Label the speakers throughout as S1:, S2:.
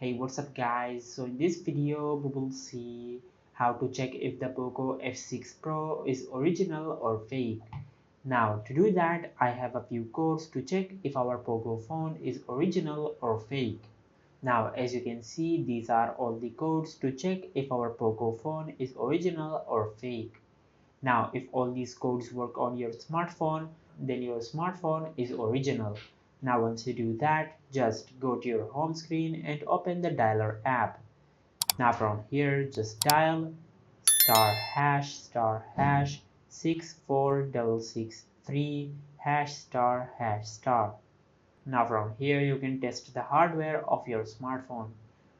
S1: Hey, what's up guys? So in this video we will see how to check if the Poco F6 Pro is original or fake. Now to do that I have a few codes to check if our Poco phone is original or fake. Now as you can see, these are all the codes to check if our Poco phone is original or fake. Now if all these codes work on your smartphone, then your smartphone is original. Now once you do that, just go to your home screen and open the dialer app. Now from here just dial *#*# 64663 ##*. Now from here you can test the hardware of your smartphone.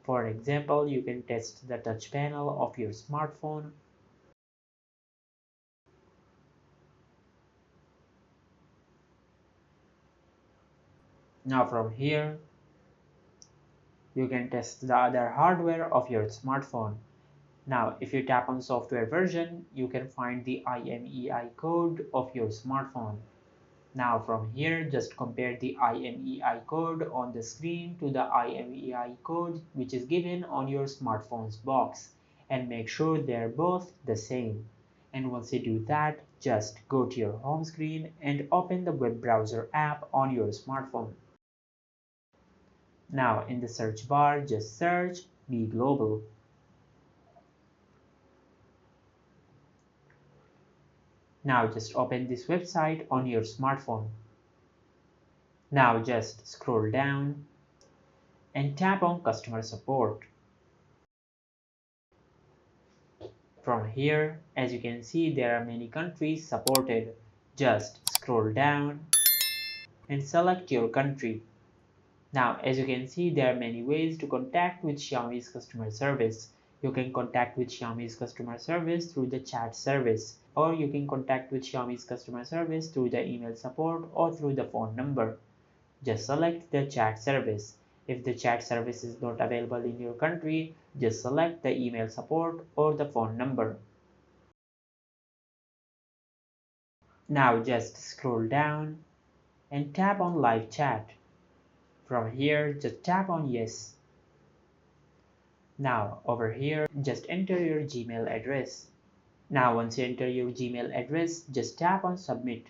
S1: For example, you can test the touch panel of your smartphone. Now from here you can test the other hardware of your smartphone. Now if you tap on software version, you can find the IMEI code of your smartphone. Now from here just compare the IMEI code on the screen to the IMEI code which is given on your smartphone's box and make sure they're both the same. And once you do that, just go to your home screen and open the web browser app on your smartphone. Now in the search bar just search Be Global. Now just open this website on your smartphone. Now just scroll down and tap on Customer Support. From here, as you can see, there are many countries supported. Just scroll down and select your country. Now, as you can see, there are many ways to contact with Xiaomi's customer service. You can contact with Xiaomi's customer service through the chat service, or you can contact with Xiaomi's customer service through the email support or through the phone number. Just select the chat service. If the chat service is not available in your country, just select the email support or the phone number. Now just scroll down and tap on live chat. From here, just tap on yes. Now over here, just enter your Gmail address. Now once you enter your Gmail address, just tap on submit.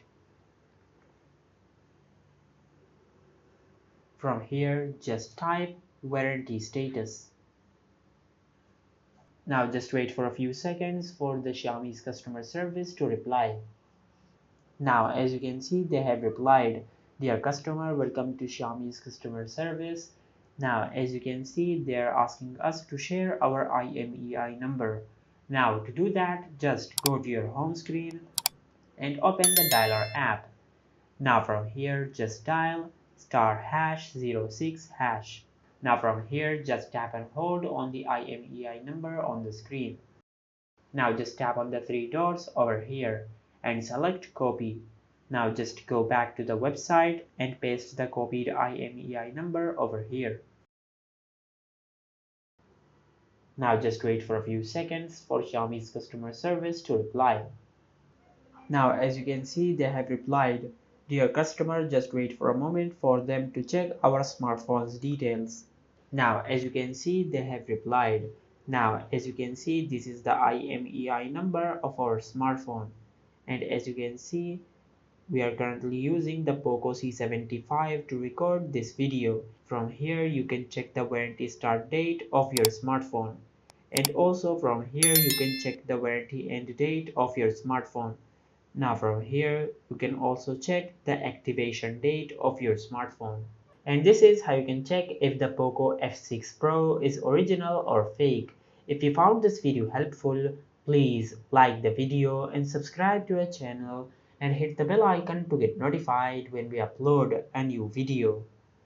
S1: From here, just type warranty status. Now just wait for a few seconds for the Xiaomi's customer service to reply. Now as you can see, they have replied, "Dear customer, welcome to Xiaomi's customer service." Now as you can see, they are asking us to share our IMEI number. Now to do that, just go to your home screen and open the dialer app. Now from here, just dial *#06#. Now from here, just tap and hold on the IMEI number on the screen. Now just tap on the three dots over here and select copy. Now just go back to the website and paste the copied IMEI number over here. Now just wait for a few seconds for Xiaomi's customer service to reply. Now as you can see, they have replied, "Dear customer, just wait for a moment for them to check our smartphone's details." Now as you can see, they have replied. Now as you can see, this is the IMEI number of our smartphone. And as you can see, we are currently using the Poco C75 to record this video. From here you can check the warranty start date of your smartphone. And also from here you can check the warranty end date of your smartphone. Now from here you can also check the activation date of your smartphone. And this is how you can check if the Poco F6 Pro is original or fake. If you found this video helpful, please like the video and subscribe to our channel and hit the bell icon to get notified when we upload a new video.